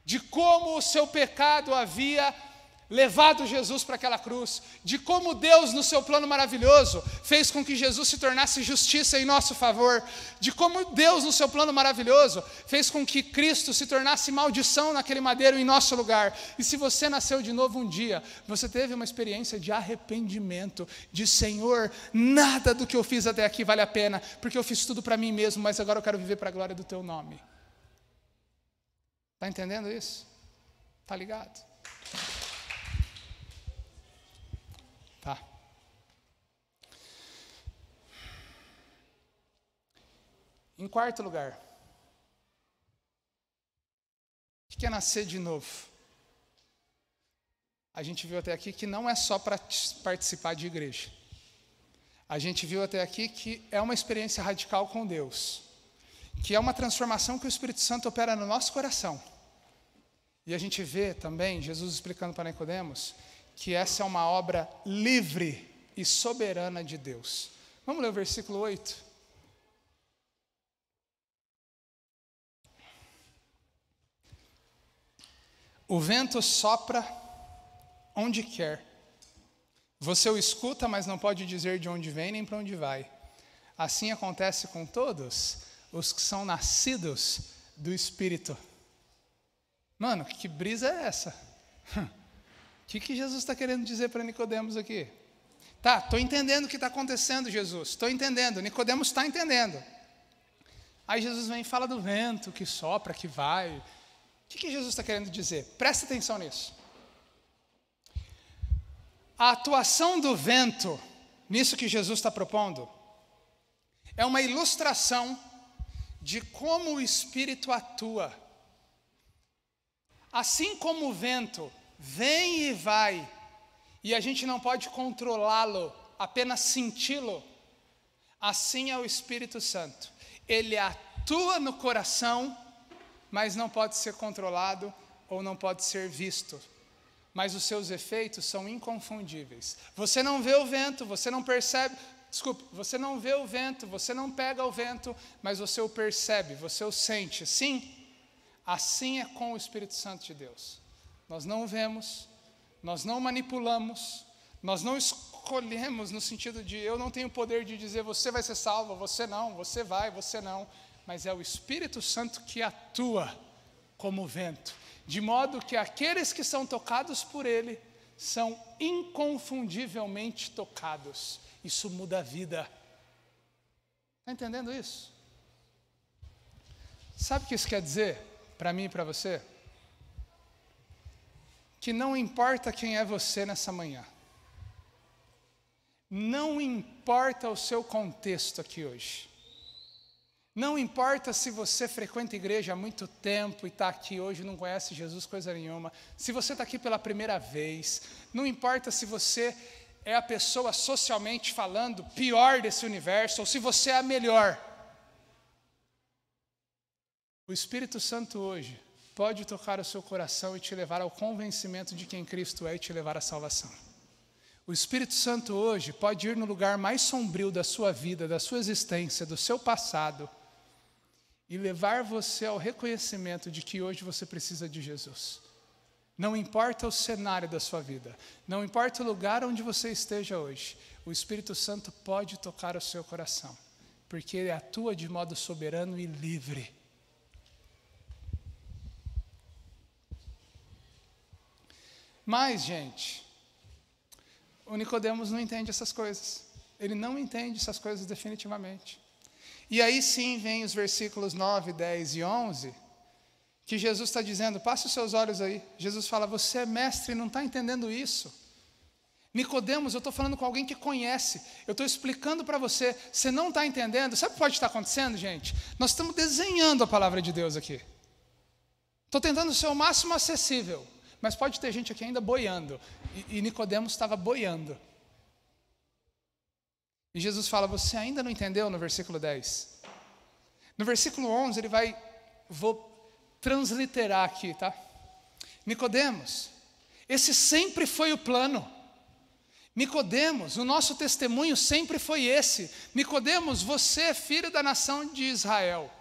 de como o seu pecado havia levado Jesus para aquela cruz, de como Deus, no seu plano maravilhoso, fez com que Jesus se tornasse justiça em nosso favor, de como Deus, no seu plano maravilhoso, fez com que Cristo se tornasse maldição naquele madeiro em nosso lugar. E se você nasceu de novo um dia, você teve uma experiência de arrependimento, de Senhor, nada do que eu fiz até aqui vale a pena, porque eu fiz tudo para mim mesmo, mas agora eu quero viver para a glória do Teu nome. Está entendendo isso? Está ligado? Tá. Em quarto lugar, o que é nascer de novo? A gente viu até aqui que não é só para participar de igreja. A gente viu até aqui que é uma experiência radical com Deus, que é uma transformação que o Espírito Santo opera no nosso coração. E a gente vê também Jesus explicando para Nicodemos que essa é uma obra livre e soberana de Deus. Vamos ler o versículo 8? O vento sopra onde quer. Você o escuta, mas não pode dizer de onde vem nem para onde vai. Assim acontece com todos os que são nascidos do Espírito. Mano, que brisa é essa? O que Jesus está querendo dizer para Nicodemos aqui? Tá, estou entendendo o que está acontecendo, Jesus. Estou entendendo, Nicodemos está entendendo. Aí Jesus vem e fala do vento que sopra, que vai. O que Jesus está querendo dizer? Presta atenção nisso. A atuação do vento, nisso que Jesus está propondo, é uma ilustração de como o Espírito atua. Assim como o vento vem e vai, e a gente não pode controlá-lo, apenas senti-lo, assim é o Espírito Santo. Ele atua no coração, mas não pode ser controlado ou não pode ser visto. Mas os seus efeitos são inconfundíveis. Você não vê o vento, você não percebe, você não vê o vento, você não pega o vento, mas você o percebe, você o sente. Sim, assim é com o Espírito Santo de Deus. Nós não o vemos, nós não manipulamos, nós não escolhemos no sentido de eu não tenho poder de dizer você vai ser salvo, você não, você vai, você não. Mas é o Espírito Santo que atua como vento, de modo que aqueles que são tocados por Ele são inconfundivelmente tocados. Isso muda a vida. Está entendendo isso? Sabe o que isso quer dizer para mim e para você? Que não importa quem é você nessa manhã. Não importa o seu contexto aqui hoje. Não importa se você frequenta a igreja há muito tempo e está aqui hoje e não conhece Jesus coisa nenhuma. Se você está aqui pela primeira vez. Não importa se você é a pessoa socialmente falando pior desse universo ou se você é a melhor. O Espírito Santo hoje pode tocar o seu coração e te levar ao convencimento de quem Cristo é e te levar à salvação. O Espírito Santo hoje pode ir no lugar mais sombrio da sua vida, da sua existência, do seu passado e levar você ao reconhecimento de que hoje você precisa de Jesus. Não importa o cenário da sua vida, não importa o lugar onde você esteja hoje, o Espírito Santo pode tocar o seu coração, porque Ele atua de modo soberano e livre. Mas, gente, o Nicodemos não entende essas coisas. Ele não entende essas coisas definitivamente. E aí sim vem os versículos 9, 10 e 11, que Jesus está dizendo, passe os seus olhos aí. Jesus fala, você é mestre e não está entendendo isso. Nicodemos, eu estou falando com alguém que conhece. Eu estou explicando para você, você não está entendendo. Sabe o que pode estar acontecendo, gente? Nós estamos desenhando a palavra de Deus aqui. Estou tentando ser o máximo acessível. Mas pode ter gente aqui ainda boiando. E Nicodemos estava boiando. E Jesus fala, você ainda não entendeu no versículo 10? No versículo 11 ele vai, vou transliterar aqui, tá? Nicodemos, esse sempre foi o plano. Nicodemos, o nosso testemunho sempre foi esse. Nicodemos, você é filho da nação de Israel.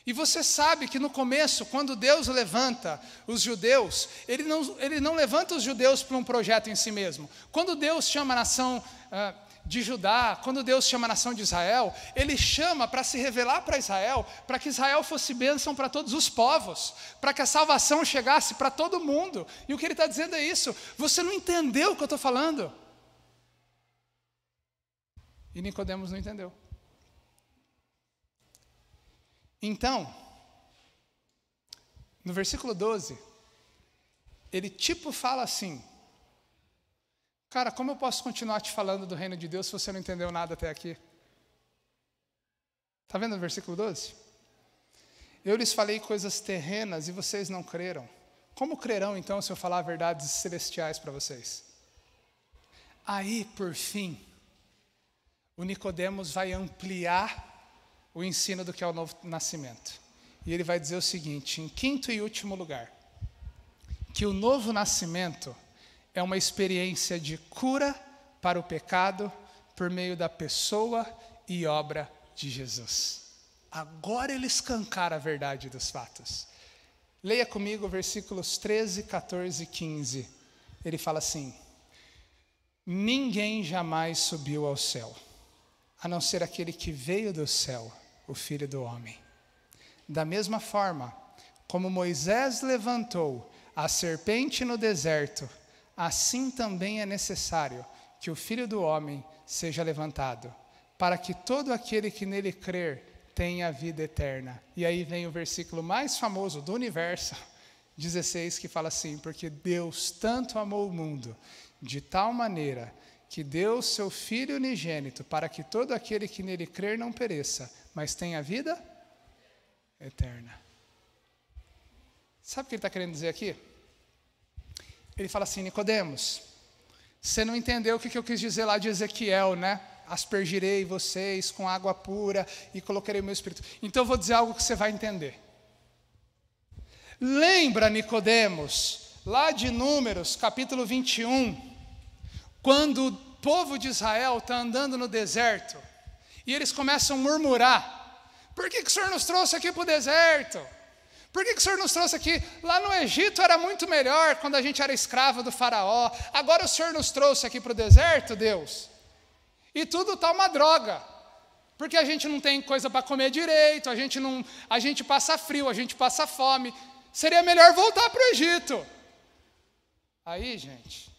E você sabe que no começo, quando Deus levanta os judeus, Ele não levanta os judeus para um projeto em si mesmo. Quando Deus chama a nação de Judá, quando Deus chama a nação de Israel, Ele chama para se revelar para Israel, para que Israel fosse bênção para todos os povos, para que a salvação chegasse para todo mundo. E o que Ele está dizendo é isso, você não entendeu o que eu estou falando. E Nicodemos não entendeu. Então, no versículo 12, ele fala assim, cara, como eu posso continuar te falando do reino de Deus se você não entendeu nada até aqui? Está vendo o versículo 12? Eu lhes falei coisas terrenas e vocês não creram. Como crerão então se eu falar verdades celestiais para vocês? Aí, por fim, o Nicodemos vai ampliar o ensino do que é o novo nascimento. E ele vai dizer o seguinte, em quinto e último lugar, que o novo nascimento é uma experiência de cura para o pecado por meio da pessoa e obra de Jesus. Agora ele escancara a verdade dos fatos. Leia comigo versículos 13, 14 e 15. Ele fala assim, ninguém jamais subiu ao céu, a não ser aquele que veio do céu, o Filho do Homem. Da mesma forma, como Moisés levantou a serpente no deserto, assim também é necessário que o Filho do Homem seja levantado, para que todo aquele que nele crer tenha vida eterna. E aí vem o versículo mais famoso do universo, 16, que fala assim: porque Deus tanto amou o mundo, de tal maneira que deu seu Filho unigênito, para que todo aquele que nele crer não pereça, mas tenha vida eterna. Sabe o que ele está querendo dizer aqui? Ele fala assim: Nicodemos, você não entendeu o que eu quis dizer lá de Ezequiel, né? Aspergirei vocês com água pura e colocarei o meu espírito. Então eu vou dizer algo que você vai entender. Lembra, Nicodemos, lá de Números, capítulo 21, quando o povo de Israel está andando no deserto, e eles começam a murmurar: por que o Senhor nos trouxe aqui para o deserto? Por que o Senhor nos trouxe aqui? Lá no Egito era muito melhor, quando a gente era escravo do faraó. Agora o Senhor nos trouxe aqui para o deserto, Deus, e tudo está uma droga, porque a gente não tem coisa para comer direito, a gente passa frio, a gente passa fome. Seria melhor voltar para o Egito. Aí, gente,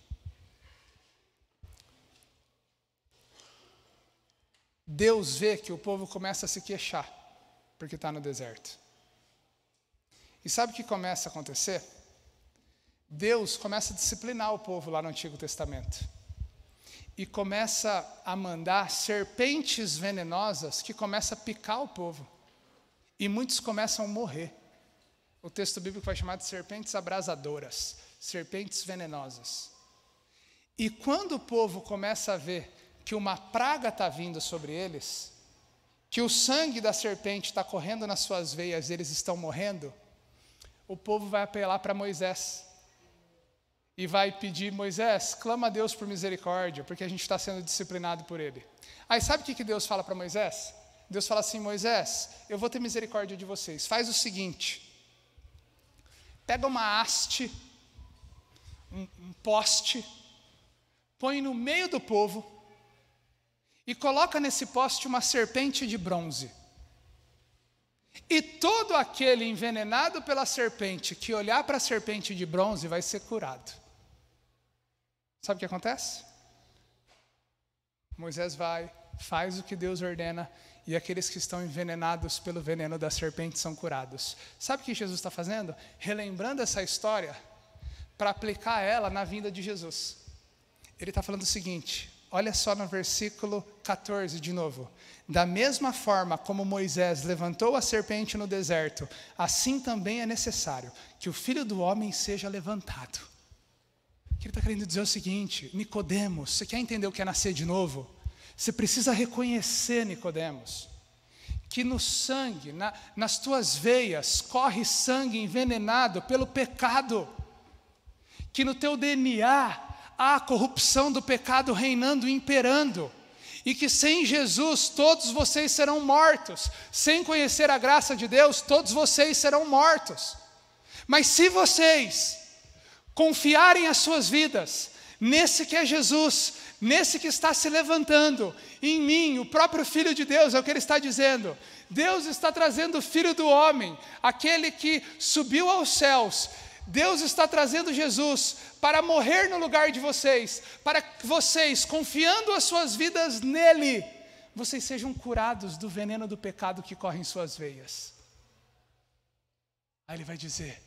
Deus vê que o povo começa a se queixar, porque está no deserto. E sabe o que começa a acontecer? Deus começa a disciplinar o povo lá no Antigo Testamento. E começa a mandar serpentes venenosas que começam a picar o povo. E muitos começam a morrer. O texto bíblico vai chamar de serpentes abrasadoras, serpentes venenosas. E quando o povo começa a ver que uma praga está vindo sobre eles, que o sangue da serpente está correndo nas suas veias, eles estão morrendo, o povo vai apelar para Moisés. E vai pedir: Moisés, clama a Deus por misericórdia, porque a gente está sendo disciplinado por ele. Aí sabe o que Deus fala para Moisés? Deus fala assim: Moisés, eu vou ter misericórdia de vocês. Faz o seguinte: pega uma haste, um poste, põe no meio do povo e coloca nesse poste uma serpente de bronze. E todo aquele envenenado pela serpente que olhar para a serpente de bronze vai ser curado. Sabe o que acontece? Moisés vai, faz o que Deus ordena, e aqueles que estão envenenados pelo veneno da serpente são curados. Sabe o que Jesus está fazendo? Relembrando essa história para aplicar ela na vinda de Jesus. Ele está falando o seguinte: olha só no versículo 14 de novo. Da mesma forma como Moisés levantou a serpente no deserto, assim também é necessário que o Filho do Homem seja levantado. O que ele está querendo dizer é o seguinte: Nicodemos, você quer entender o que é nascer de novo? Você precisa reconhecer, Nicodemos, que no sangue, nas tuas veias, corre sangue envenenado pelo pecado, que no teu DNA há a corrupção do pecado reinando e imperando, e que sem Jesus todos vocês serão mortos. Sem conhecer a graça de Deus, todos vocês serão mortos. Mas se vocês confiarem as suas vidas nesse que é Jesus, nesse que está se levantando, em mim, o próprio Filho de Deus, é o que ele está dizendo. Deus está trazendo o Filho do Homem, aquele que subiu aos céus. Deus está trazendo Jesus para morrer no lugar de vocês, para que vocês, confiando as suas vidas nele, vocês sejam curados do veneno do pecado que corre em suas veias. Aí ele vai dizer: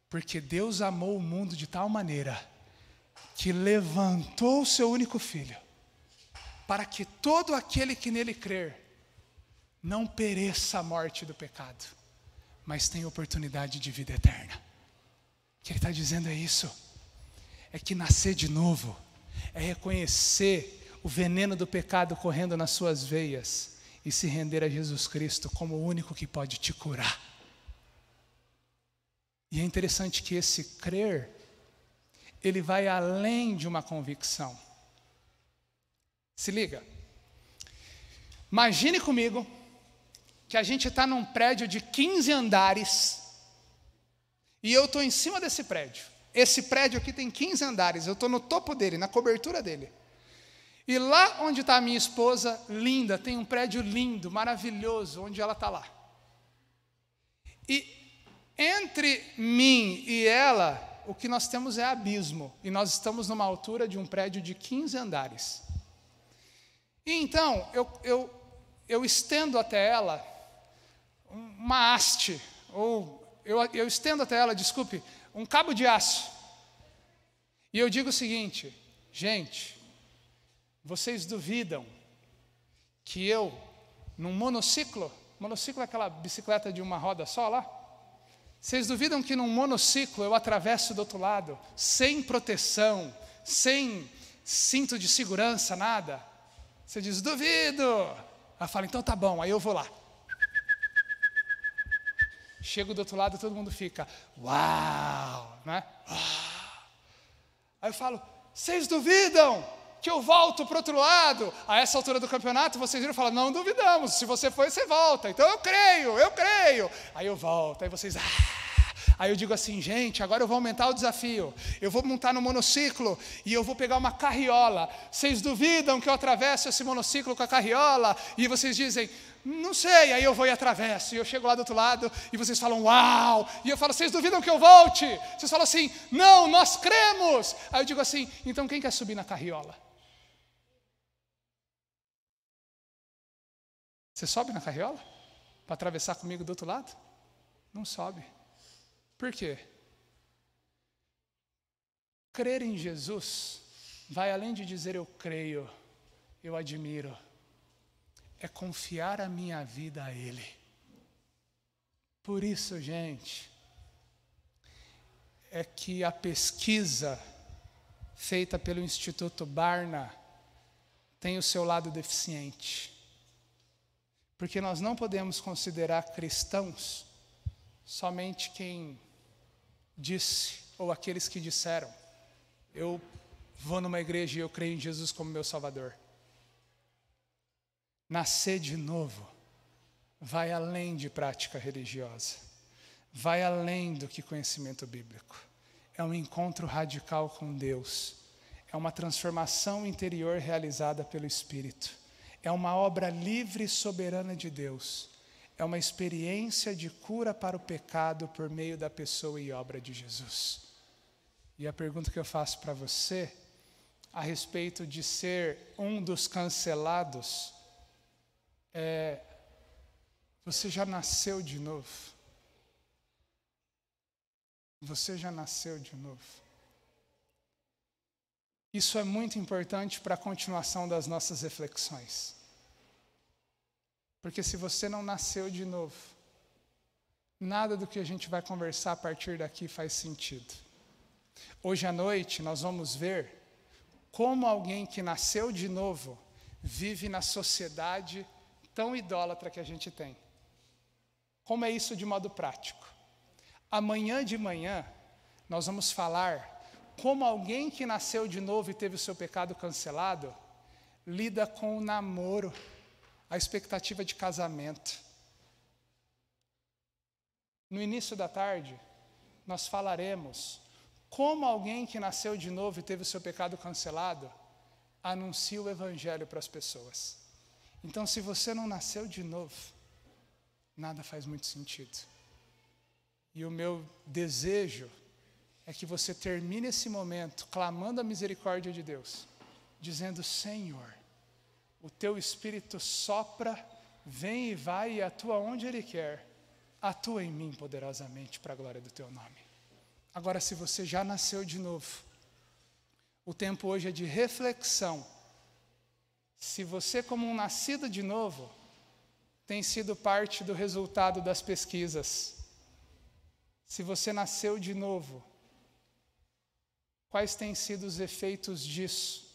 porque Deus amou o mundo de tal maneira que levantou o seu único Filho, para que todo aquele que nele crer não pereça a morte do pecado, mas tenha oportunidade de vida eterna. O que ele está dizendo é isso: é que nascer de novo é reconhecer o veneno do pecado correndo nas suas veias e se render a Jesus Cristo como o único que pode te curar. E é interessante que esse crer, ele vai além de uma convicção. Se liga. Imagine comigo que a gente está num prédio de 15 andares e eu estou em cima desse prédio. Esse prédio aqui tem 15 andares, eu estou no topo dele, na cobertura dele. E lá onde está a minha esposa, linda, tem um prédio lindo, maravilhoso, onde ela está lá. E entre mim e ela, o que nós temos é abismo. E nós estamos numa altura de um prédio de 15 andares. E então, eu estendo até ela uma haste, ou eu estendo até ela, desculpe, um cabo de aço. E eu digo o seguinte: gente, vocês duvidam que eu, num monociclo é aquela bicicleta de uma roda só lá? Vocês duvidam que num monociclo eu atravesso do outro lado, sem proteção, sem cinto de segurança, nada? Você diz, duvido. Ela fala, então tá bom, aí eu vou lá. Chego do outro lado, todo mundo fica, uau, né? Aí eu falo, vocês duvidam que eu volto para o outro lado? A essa altura do campeonato, vocês viram e falam, não duvidamos, se você foi, você volta. Então eu creio. Aí eu volto, aí vocês, Aí eu digo assim, gente, agora eu vou aumentar o desafio. Eu vou montar no monociclo e eu vou pegar uma carriola. Vocês duvidam que eu atravesso esse monociclo com a carriola? E vocês dizem, não sei. Aí eu vou e atravesso. E eu chego lá do outro lado e vocês falam, uau. E eu falo, vocês duvidam que eu volte? Vocês falam assim, não, nós cremos. Aí eu digo assim, então quem quer subir na carriola? Você sobe na carriola? Para atravessar comigo do outro lado? Não sobe. Por quê? Crer em Jesus vai além de dizer eu creio, eu admiro. É confiar a minha vida a Ele. Por isso, gente, é que a pesquisa feita pelo Instituto Barna tem o seu lado deficiente. Porque nós não podemos considerar cristãos somente quem disse, ou aqueles que disseram, eu vou numa igreja e eu creio em Jesus como meu Salvador. Nascer de novo vai além de prática religiosa, vai além do que conhecimento bíblico. É um encontro radical com Deus, é uma transformação interior realizada pelo Espírito, é uma obra livre e soberana de Deus. É uma experiência de cura para o pecado por meio da pessoa e obra de Jesus. E a pergunta que eu faço para você, a respeito de ser um dos cancelados, é: você já nasceu de novo? Você já nasceu de novo? Isso é muito importante para a continuação das nossas reflexões. Porque se você não nasceu de novo, nada do que a gente vai conversar a partir daqui faz sentido. Hoje à noite nós vamos ver como alguém que nasceu de novo vive na sociedade tão idólatra que a gente tem. Como é isso de modo prático? Amanhã de manhã nós vamos falar como alguém que nasceu de novo e teve o seu pecado cancelado lida com o namoro, a expectativa de casamento. No início da tarde, nós falaremos como alguém que nasceu de novo e teve o seu pecado cancelado anuncia o Evangelho para as pessoas. Então, se você não nasceu de novo, nada faz muito sentido. E o meu desejo é que você termine esse momento clamando a misericórdia de Deus, dizendo, Senhor, o teu Espírito sopra, vem e vai e atua onde Ele quer. Atua em mim poderosamente para a glória do teu nome. Agora, se você já nasceu de novo, o tempo hoje é de reflexão. Se você, como um nascido de novo, tem sido parte do resultado das pesquisas. Se você nasceu de novo, quais têm sido os efeitos disso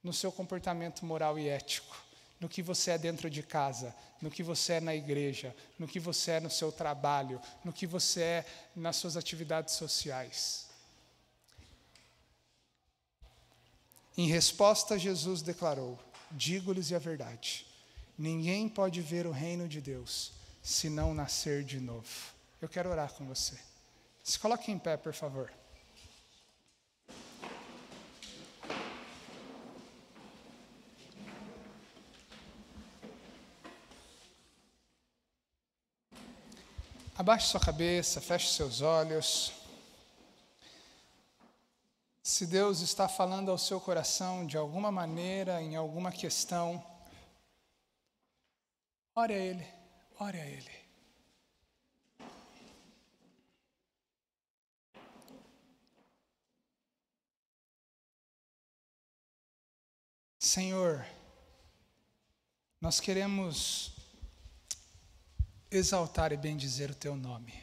no seu comportamento moral e ético, no que você é dentro de casa, no que você é na igreja, no que você é no seu trabalho, no que você é nas suas atividades sociais. Em resposta, Jesus declarou, digo-lhes a verdade, ninguém pode ver o reino de Deus se não nascer de novo. Eu quero orar com você. Se coloque em pé, por favor. Abaixe sua cabeça, feche seus olhos. Se Deus está falando ao seu coração de alguma maneira, em alguma questão, ore a Ele, ore a Ele. Senhor, nós queremos exaltar e bendizer o Teu nome.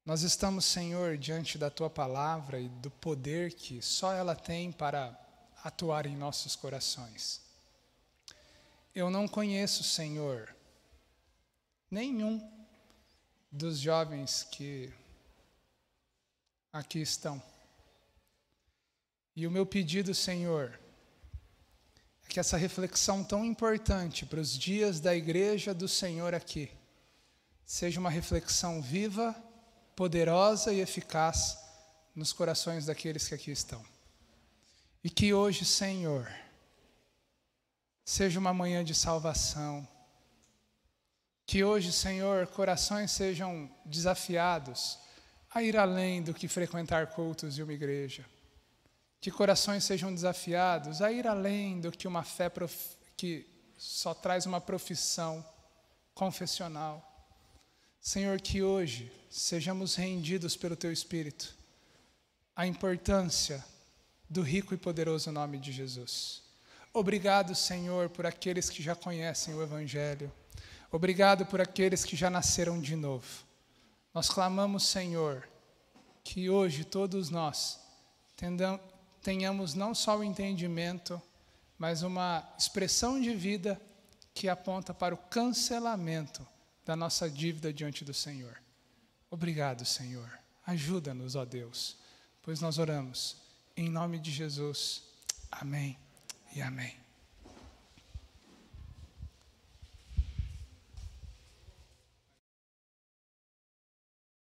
Nós estamos, Senhor, diante da Tua palavra e do poder que só ela tem para atuar em nossos corações. Eu não conheço, Senhor, nenhum dos jovens que aqui estão. E o meu pedido, Senhor, é que essa reflexão tão importante para os dias da igreja do Senhor aqui seja uma reflexão viva, poderosa e eficaz nos corações daqueles que aqui estão. E que hoje, Senhor, seja uma manhã de salvação. Que hoje, Senhor, corações sejam desafiados a ir além do que frequentar cultos e uma igreja. Que corações sejam desafiados a ir além do que uma fé que só traz uma profissão confessional. Senhor, que hoje sejamos rendidos pelo Teu Espírito à importância do rico e poderoso nome de Jesus. Obrigado, Senhor, por aqueles que já conhecem o Evangelho. Obrigado por aqueles que já nasceram de novo. Nós clamamos, Senhor, que hoje todos nós tenhamos não só o entendimento, mas uma expressão de vida que aponta para o cancelamento da nossa dívida diante do Senhor. Obrigado, Senhor. Ajuda-nos, ó Deus, pois nós oramos em nome de Jesus. Amém e amém.